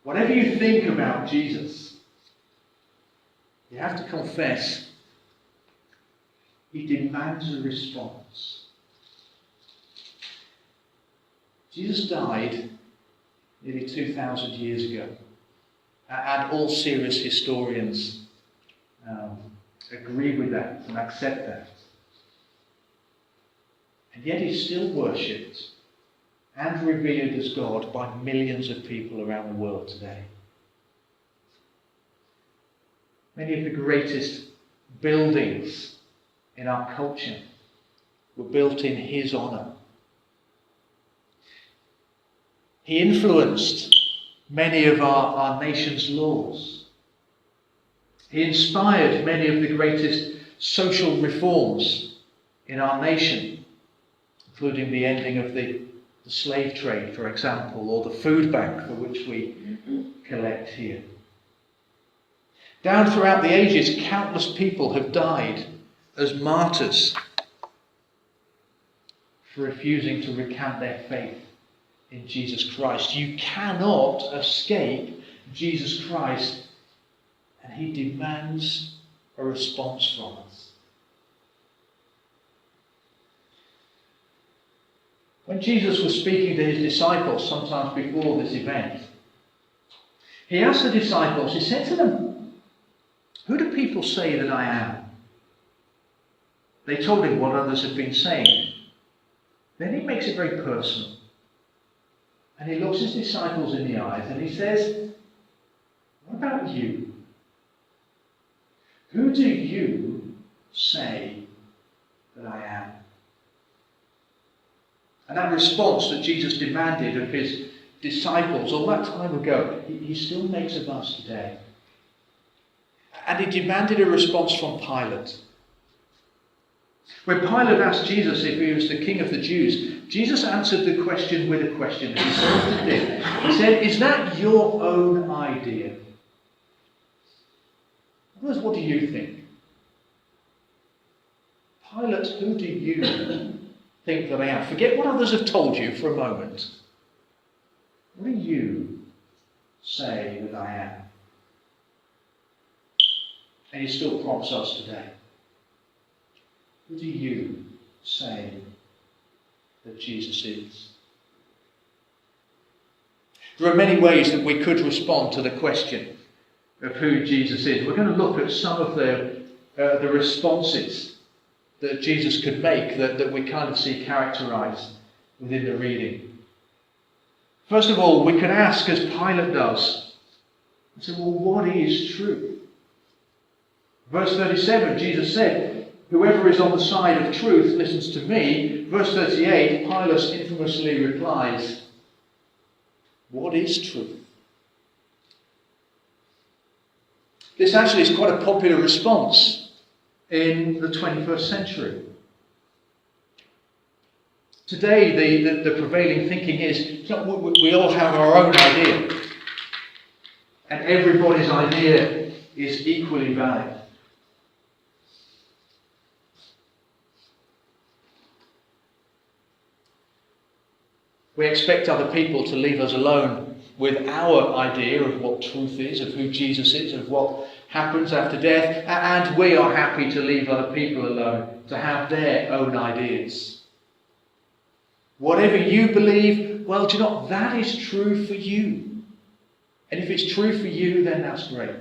Whatever you think about Jesus, you have to confess he demands a response. Jesus died nearly 2,000 years ago, and all serious historians agree with that and accept that. And yet he's still worshipped and revered as God by millions of people around the world today. Many of the greatest buildings in our culture were built in his honour. He influenced many of our nation's laws. He inspired many of the greatest social reforms in our nation, including the ending of the slave trade, for example, or the food bank for which we collect here. Down throughout the ages, countless people have died as martyrs for refusing to recant their faith in Jesus Christ. You cannot escape Jesus Christ, and he demands a response from us. When Jesus was speaking to his disciples sometimes before this event, he asked the disciples, he said to them, "Who do people say that I am?" They told him what others had been saying. Then he makes it very personal. And he looks his disciples in the eyes and he says, "What about you? Who do you say that I am?" And that response that Jesus demanded of his disciples all that time ago, he still makes of us today. And he demanded a response from Pilate. When Pilate asked Jesus if he was the king of the Jews, Jesus answered the question with a question, as he so often did. He said, "Is that your own idea?" In other words, what do you think? Pilate, who do you think that I am? Forget what others have told you for a moment. What do you say that I am? And he still prompts us today. Who do you say that Jesus is? There are many ways that we could respond to the question of who Jesus is. We're going to look at some of the responses that Jesus could make that we kind of see characterized within the reading. First of all, we can ask, as Pilate does, and say, well, what is truth? Verse 37, Jesus said, "Whoever is on the side of truth listens to me." Verse 38, Pilate infamously replies, "What is truth?" This actually is quite a popular response in the 21st century. Today, the prevailing thinking is, we all have our own idea, and everybody's idea is equally valid. We expect other people to leave us alone with our idea of what truth is, of who Jesus is, of what happens after death, and we are happy to leave other people alone to have their own ideas. Whatever you believe, well, do you know what? That is true for you. And if it's true for you, then that's great.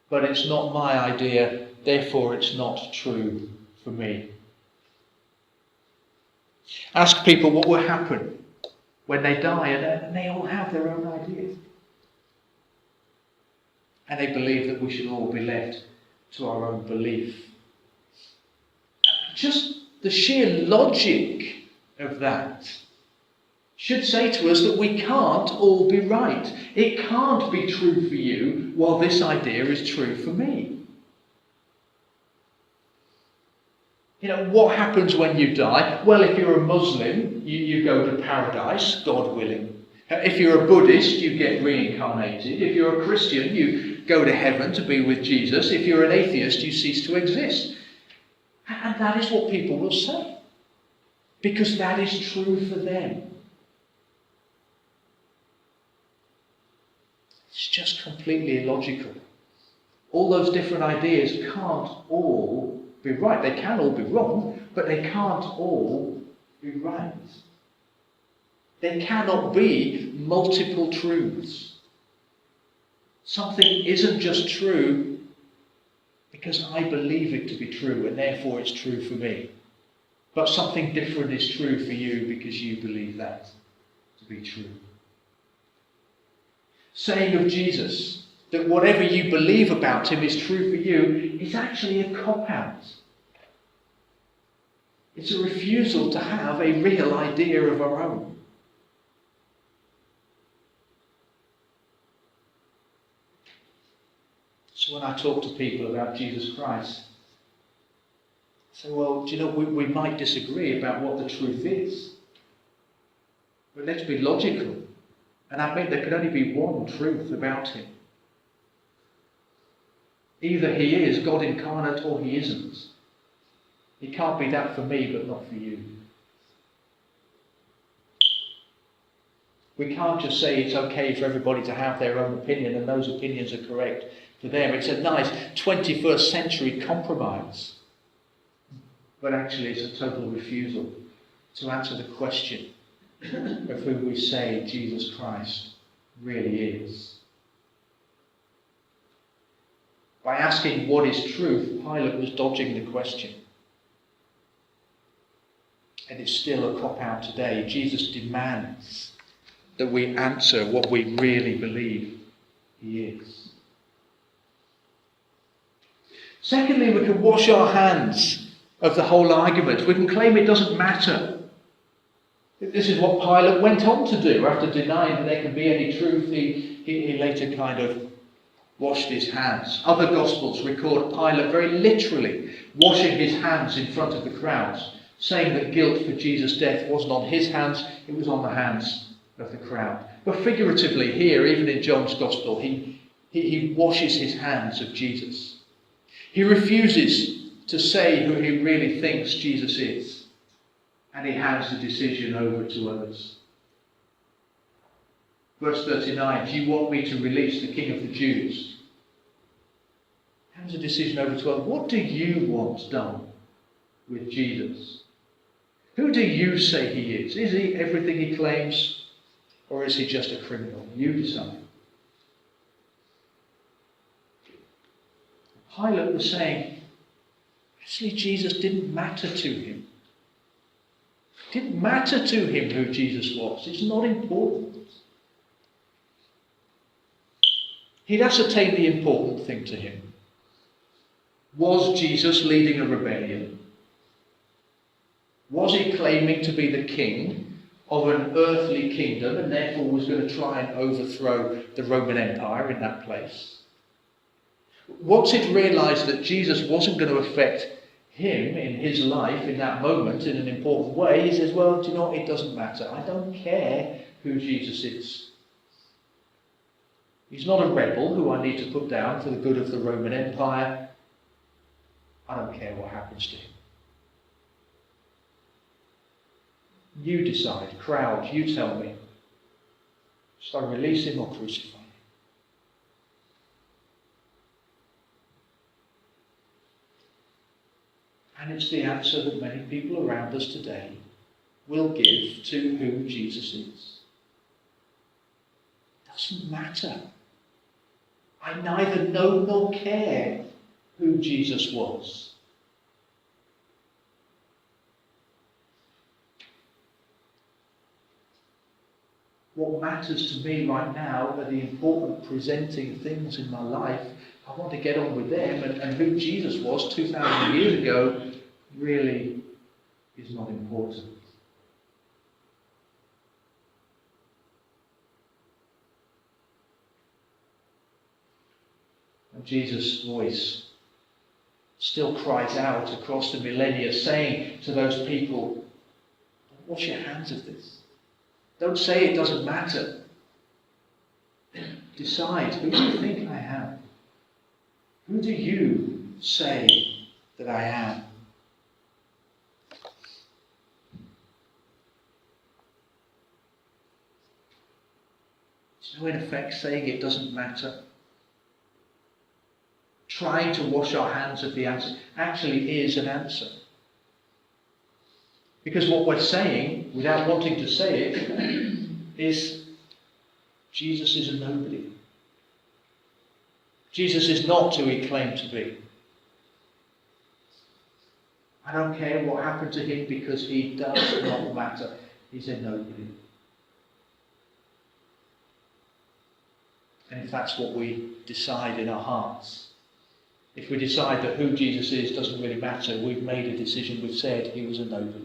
But it's not my idea, therefore it's not true for me. Ask people what will happen when they die, and they all have their own ideas. And they believe that we should all be left to our own belief. Just the sheer logic of that should say to us that we can't all be right. It can't be true for you while this idea is true for me. You know, what happens when you die? Well, if you're a Muslim, you go to paradise, God willing. If you're a Buddhist, you get reincarnated. If you're a Christian, you go to heaven to be with Jesus. If you're an atheist, you cease to exist. And that is what people will say, because that is true for them. It's just completely illogical. All those different ideas can't all be right. They can all be wrong, but they can't all be right. There cannot be multiple truths. Something isn't just true because I believe it to be true, and therefore it's true for me. But something different is true for you because you believe that to be true. Saying of Jesus that whatever you believe about him is true for you is actually a cop-out. It's a refusal to have a real idea of our own. So when I talk to people about Jesus Christ, I say, well, do you know, we might disagree about what the truth is. But let's be logical and admit there can only be one truth about him. Either he is God incarnate or he isn't. He can't be that for me, but not for you. We can't just say it's okay for everybody to have their own opinion and those opinions are correct for them. It's a nice 21st century compromise. But actually it's a total refusal to answer the question of who we say Jesus Christ really is. By asking what is truth, Pilate was dodging the question. And it's still a cop-out today. Jesus demands that we answer what we really believe he is. Secondly, we can wash our hands of the whole argument. We can claim it doesn't matter. This is what Pilate went on to do. After denying that there could be any truth, he later kind of washed his hands. Other Gospels record Pilate very literally washing his hands in front of the crowds, saying that guilt for Jesus' death wasn't on his hands, it was on the hands of the crowd. But figuratively here, even in John's Gospel, he washes his hands of Jesus. He refuses to say who he really thinks Jesus is, and he hands the decision over to others. Verse 39, do you want me to release the King of the Jews? Hands the decision over to others. What do you want done with Jesus? Who do you say he is? Is he everything he claims, or is he just a criminal? You decide. Pilate was saying, actually Jesus didn't matter to him. It didn't matter to him who Jesus was. It's not important. He'd ascertained the important thing to him. Was Jesus leading a rebellion? Was he claiming to be the king of an earthly kingdom and therefore was going to try and overthrow the Roman Empire in that place? Once he'd realised that Jesus wasn't going to affect him in his life in that moment in an important way, he says, well, do you know what? It doesn't matter. I don't care who Jesus is. He's not a rebel who I need to put down for the good of the Roman Empire. I don't care what happens to him. You decide, crowd, you tell me. Should I release him or crucify him? And it's the answer that many people around us today will give to who Jesus is. It doesn't matter. I neither know nor care who Jesus was. What matters to me right now are the important presenting things in my life. I want to get on with them, and who Jesus was 2,000 years ago really is not important. And Jesus' voice still cries out across the millennia, saying to those people, don't wash your hands of this. Don't say it doesn't matter. Decide, who do you think I am? Who do you say that I am? So in effect saying it doesn't matter. Trying to wash our hands of the answer actually is an answer. Because what we're saying, without wanting to say it, is Jesus is a nobody. Jesus is not who he claimed to be. I don't care what happened to him because he does not matter. He's a nobody. And if that's what we decide in our hearts, if we decide that who Jesus is doesn't really matter, we've made a decision, we've said he was a nobody.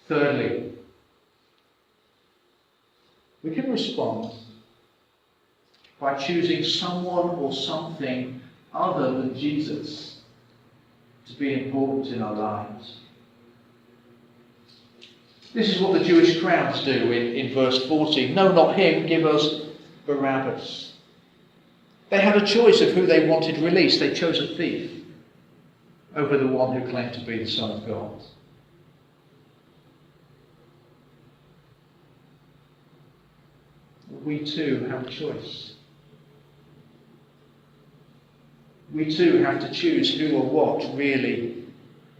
Thirdly, we can respond by choosing someone or something other than Jesus to be important in our lives. This is what the Jewish crowds do in verse 40. No, not him, give us Barabbas. They had a choice of who they wanted released. They chose a thief over the one who claimed to be the Son of God. We too have a choice. We too have to choose who or what really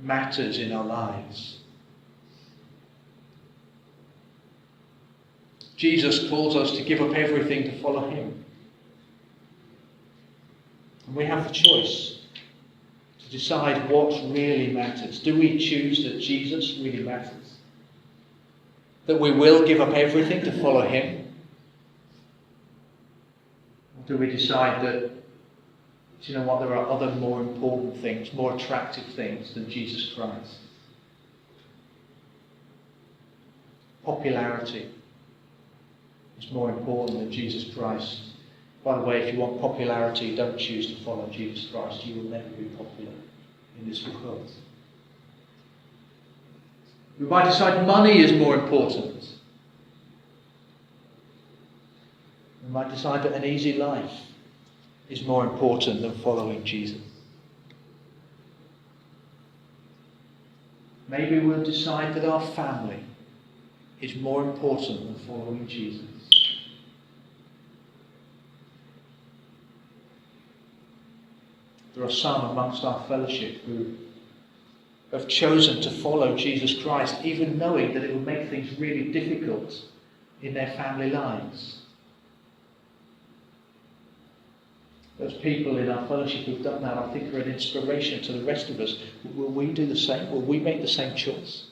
matters in our lives. Jesus calls us to give up everything to follow him. And we have the choice to decide what really matters. Do we choose that Jesus really matters? That we will give up everything to follow him? Or do we decide that, you know what, there are other more important things, more attractive things than Jesus Christ? Popularity is more important than Jesus Christ. By the way, if you want popularity, don't choose to follow Jesus Christ. You will never be popular in this world. We might decide money is more important. We might decide that an easy life is more important than following Jesus. Maybe we'll decide that our family is more important than following Jesus. There are some amongst our fellowship who have chosen to follow Jesus Christ, even knowing that it will make things really difficult in their family lives. Those people in our fellowship who've done that, I think, are an inspiration to the rest of us. Will we do the same? Will we make the same choice?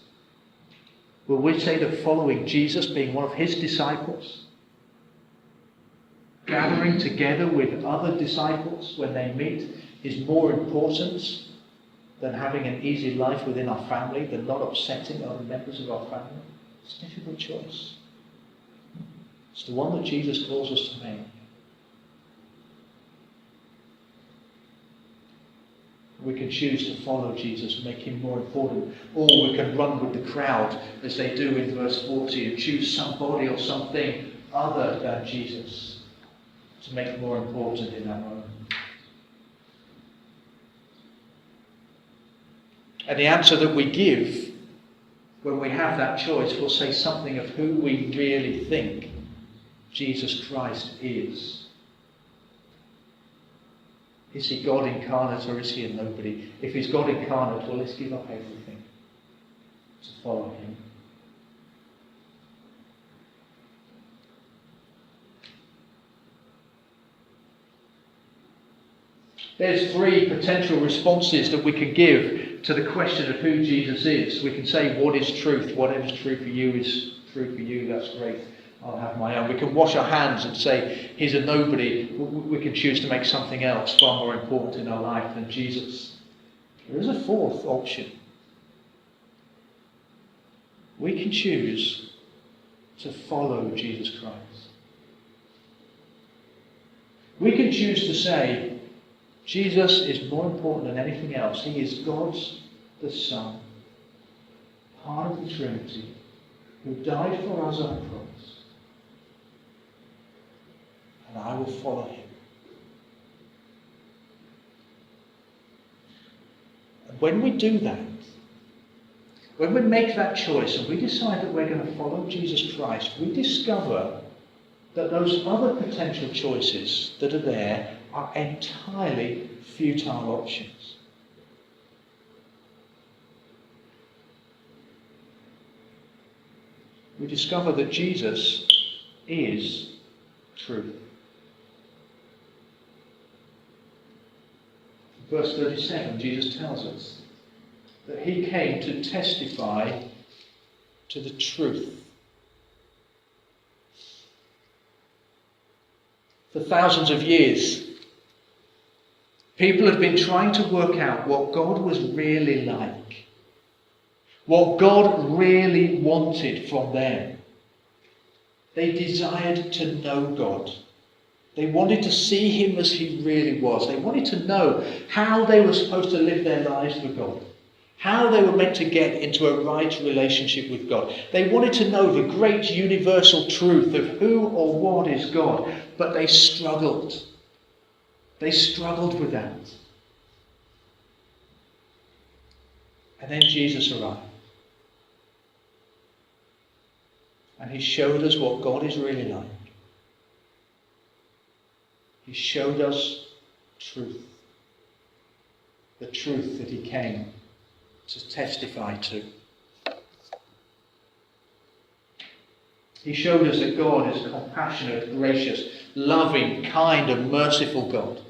Will we say that following Jesus, being one of his disciples, gathering together with other disciples when they meet, is more important than having an easy life within our family, than not upsetting other members of our family? It's a difficult choice. It's the one that Jesus calls us to make. We can choose to follow Jesus and make him more important. Or we can run with the crowd, as they do in verse 40, and choose somebody or something other than Jesus to make more important in that moment. And the answer that we give when we have that choice will say something of who we really think Jesus Christ is. Is he God incarnate or is he a nobody? If he's God incarnate, well, let's give up everything to follow him. There's three potential responses that we can give to the question of who Jesus is. We can say, what is truth? Whatever's true for you is true for you. That's great. I'll have my own. We can wash our hands and say, he's a nobody. We can choose to make something else far more important in our life than Jesus. There is a fourth option. We can choose to follow Jesus Christ. We can choose to say, Jesus is more important than anything else. He is God's the Son, part of the Trinity, who died for us on the cross. And I will follow him. And when we do that, When we make that choice and we decide that we're going to follow Jesus Christ, we discover that those other potential choices that are there are entirely futile options. We discover that Jesus is truth. Verse 37, Jesus tells us that he came to testify to the truth. For thousands of years, people have been trying to work out what God was really like, what God really wanted from them. They desired to know God. They wanted to see him as he really was. They wanted to know how they were supposed to live their lives for God, how they were meant to get into a right relationship with God. They wanted to know the great universal truth of who or what is God, but they struggled. They struggled with that. And then Jesus arrived. And he showed us what God is really like. He showed us truth. The truth that he came to testify to. He showed us that God is a compassionate, gracious, loving, kind and merciful God.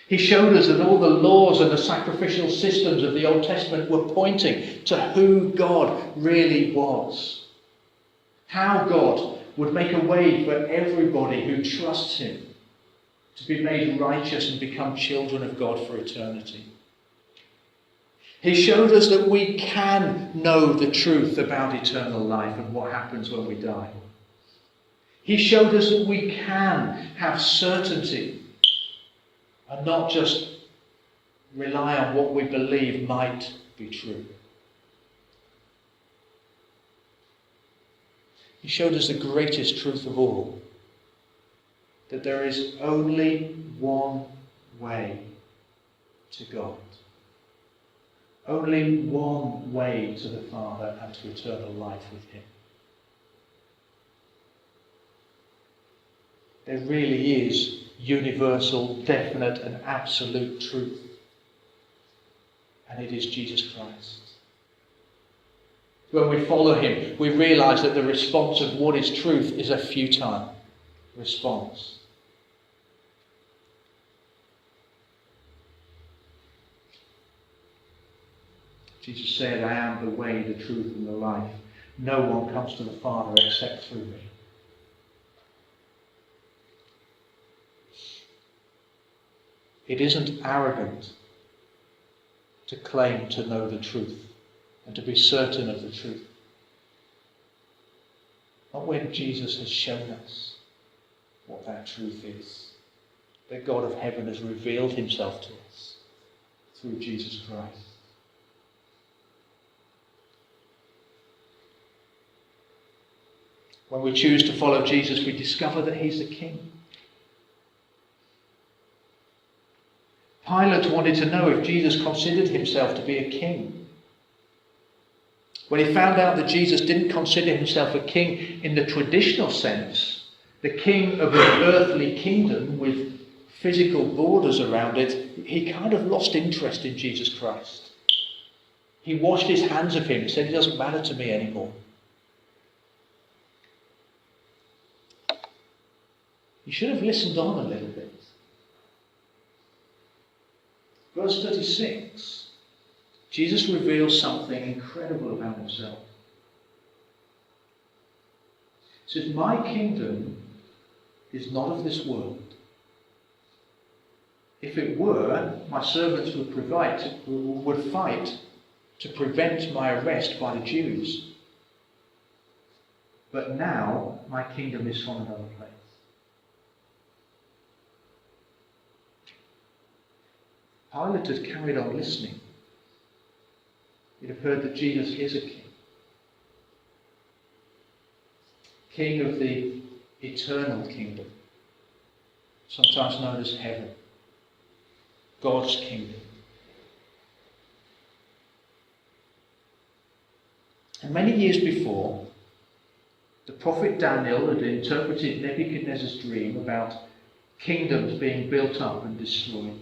He showed us that all the laws and the sacrificial systems of the Old Testament were pointing to who God really was. How God would make a way for everybody who trusts him to be made righteous and become children of God for eternity. He showed us that we can know the truth about eternal life and what happens when we die. He showed us that we can have certainty and not just rely on what we believe might be true. He showed us the greatest truth of all, that there is only one way to God. Only one way to the Father and to eternal life with him. There really is universal, definite and absolute truth. And it is Jesus Christ. When we follow him, we realise that the response of what is truth is a futile response. Jesus said, I am the way, the truth and the life. No one comes to the Father except through me. It isn't arrogant to claim to know the truth and to be certain of the truth. Not when Jesus has shown us what that truth is. The God of heaven has revealed himself to us through Jesus Christ. When we choose to follow Jesus, we discover that he's the King. Pilate wanted to know if Jesus considered himself to be a king. When he found out that Jesus didn't consider himself a king in the traditional sense, the king of an earthly kingdom with physical borders around it, he kind of lost interest in Jesus Christ. He washed his hands of him and said, it doesn't matter to me anymore. He should have listened on a little bit. Verse 36, Jesus reveals something incredible about himself. He says, my kingdom is not of this world. If it were, my servants would fight to prevent my arrest by the Jews. But now my kingdom is from another place. Pilate had carried on listening. He'd have heard that Jesus is a king. King of the eternal kingdom, sometimes known as heaven. God's kingdom. And many years before, the prophet Daniel had interpreted Nebuchadnezzar's dream about kingdoms being built up and destroyed.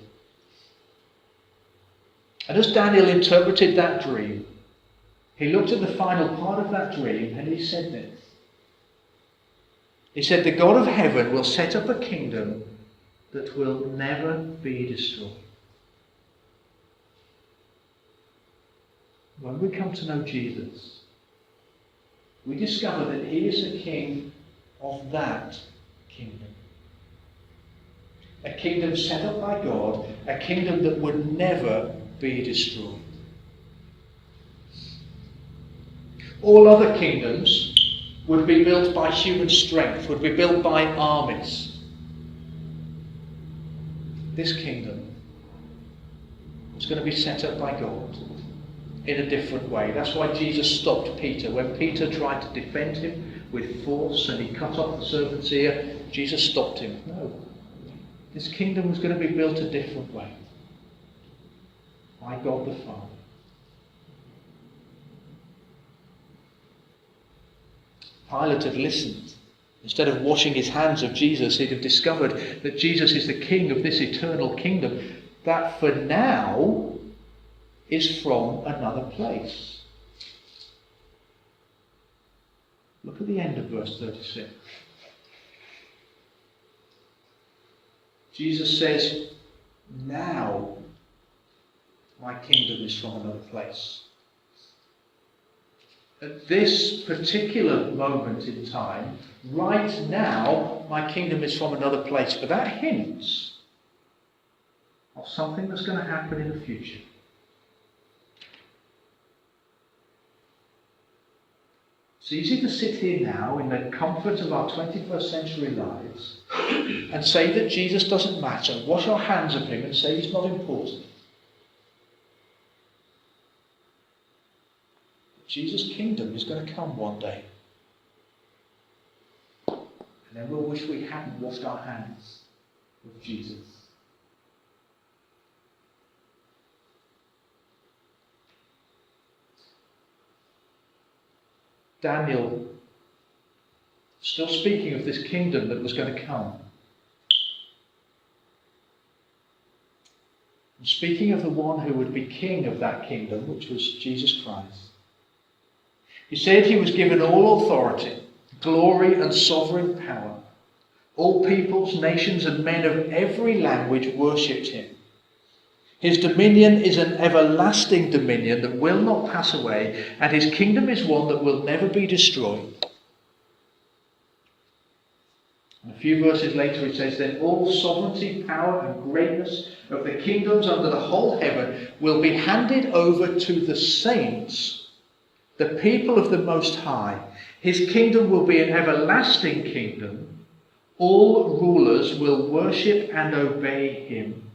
And as Daniel interpreted that dream, he looked at the final part of that dream and he said this. He said, the God of heaven will set up a kingdom that will never be destroyed. When we come to know Jesus, we discover that he is the king of that kingdom. A kingdom set up by God, a kingdom that would never be destroyed. All other kingdoms would be built by human strength, would be built by armies. This kingdom was going to be set up by God in a different way. That's why Jesus stopped Peter. When Peter tried to defend him with force and he cut off the servant's ear, Jesus stopped him. No. This kingdom was going to be built a different way. By God the Father. Pilate had listened. Instead of washing his hands of Jesus, he'd have discovered that Jesus is the king of this eternal kingdom that for now is from another place. Look at the end of verse 36. Jesus says, now my kingdom is from another place. At this particular moment in time, right now, my kingdom is from another place. But that hints of something that's going to happen in the future. It's easy to sit here now in the comfort of our 21st century lives and say that Jesus doesn't matter, wash our hands of him and say he's not important. Jesus' kingdom is going to come one day. And then we'll wish we hadn't washed our hands with Jesus. Daniel, still speaking of this kingdom that was going to come. And speaking of the one who would be king of that kingdom, which was Jesus Christ. He said he was given all authority, glory and sovereign power. All peoples, nations and men of every language worshipped him. His dominion is an everlasting dominion that will not pass away, and his kingdom is one that will never be destroyed. And a few verses later it says, then all sovereignty, power and greatness of the kingdoms under the whole heaven will be handed over to the saints, the people of the Most High. His kingdom will be an everlasting kingdom. All rulers will worship and obey him.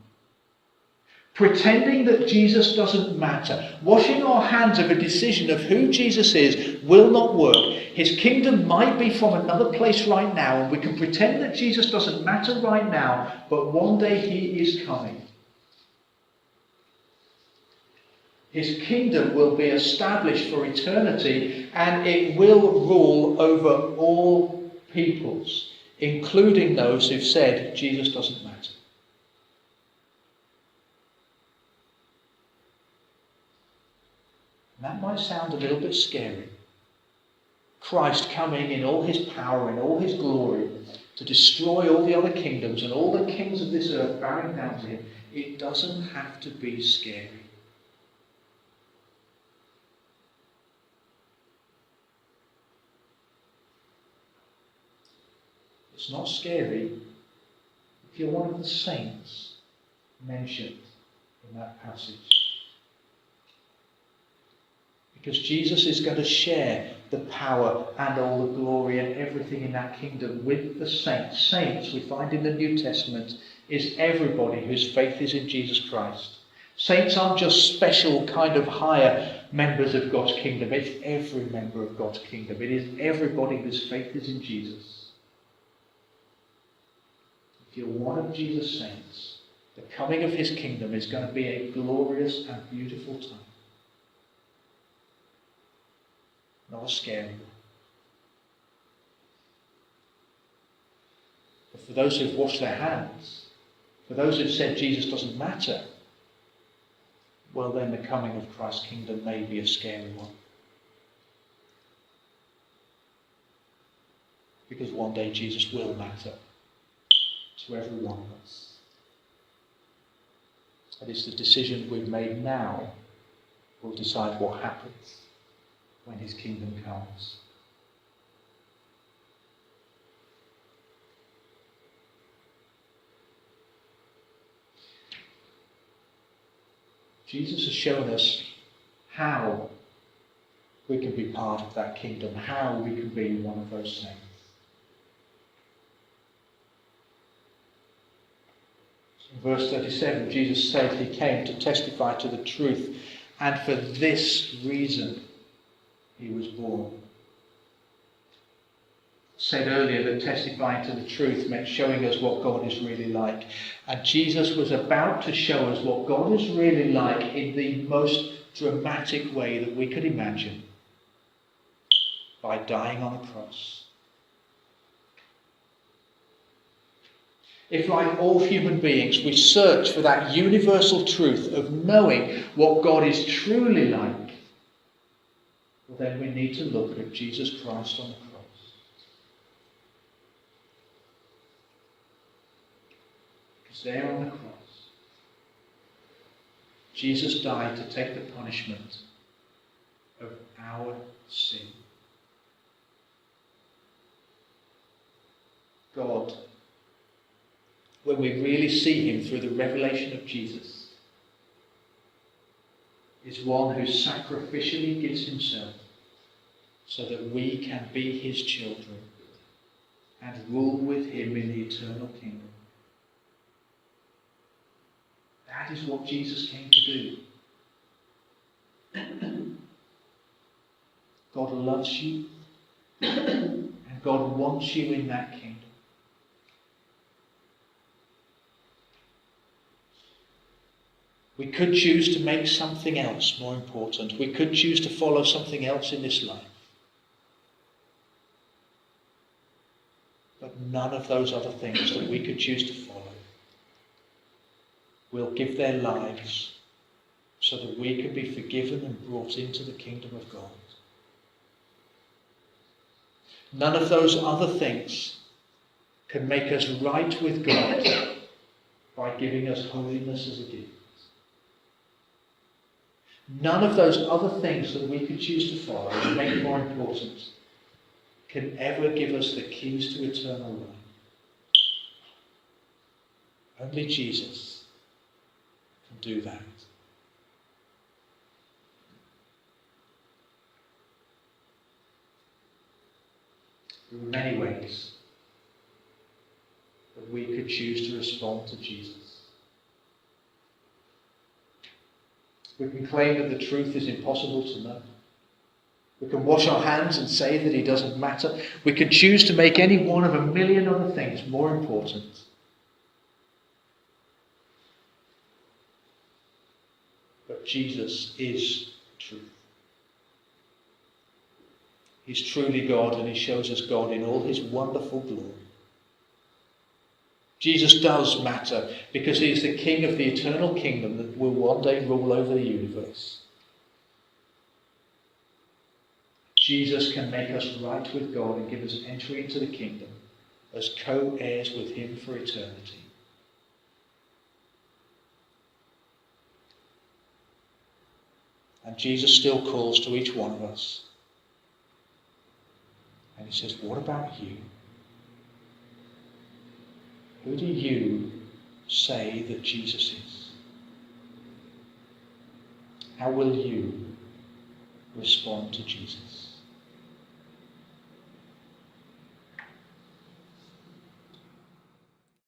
Pretending that Jesus doesn't matter, washing our hands of a decision of who Jesus is, will not work. His kingdom might be from another place right now, and we can pretend that Jesus doesn't matter right now, but one day he is coming. His kingdom will be established for eternity, and it will rule over all peoples, including those who've said Jesus doesn't matter. That might sound a little bit scary. Christ coming in all his power, in all his glory, to destroy all the other kingdoms and all the kings of this earth bowing down to him. It doesn't have to be scary. It's not scary if you're one of the saints mentioned in that passage. Because Jesus is going to share the power and all the glory and everything in that kingdom with the saints. Saints, we find in the New Testament, is everybody whose faith is in Jesus Christ. Saints aren't just special kind of higher members of God's kingdom. It's every member of God's kingdom. It is everybody whose faith is in Jesus. If you're one of Jesus' saints, the coming of his kingdom is going to be a glorious and beautiful time. not a scary one. But for those who've washed their hands, for those who've said Jesus doesn't matter, well then the coming of Christ's kingdom may be a scary one. Because one day Jesus will matter to every one of us. And it's the decision we've made now will decide what happens when his kingdom comes. Jesus has shown us how we can be part of that kingdom, how we can be one of those saints. In verse 37, Jesus said he came to testify to the truth, and for this reason he was born. I said earlier that testifying to the truth meant showing us what God is really like. And Jesus was about to show us what God is really like in the most dramatic way that we could imagine, by dying on a cross. If, like all human beings, we search for that universal truth of knowing what God is truly like, well, then we need to look at Jesus Christ on the cross. Because there on the cross, Jesus died to take the punishment of our sin. God, when we really see him through the revelation of Jesus, is one who sacrificially gives himself so that we can be his children and rule with him in the eternal kingdom. That is what Jesus came to do. God loves you, and God wants you in that kingdom. We could choose to make something else more important. We could choose to follow something else in this life. But none of those other things that we could choose to follow will give their lives so that we can be forgiven and brought into the kingdom of God. None of those other things can make us right with God by giving us holiness as a gift. None of those other things that we could choose to follow and make more important can ever give us the keys to eternal life. Only Jesus can do that. There are many ways that we could choose to respond to Jesus. We can claim that the truth is impossible to know. We can wash our hands and say that he doesn't matter. We can choose to make any one of a million other things more important. But Jesus is truth. He's truly God, and he shows us God in all his wonderful glory. Jesus does matter because he is the King of the eternal kingdom that will one day rule over the universe. Jesus can make us right with God and give us entry into the kingdom as co-heirs with him for eternity. And Jesus still calls to each one of us. And he says, what about you? Who do you say that Jesus is? How will you respond to Jesus?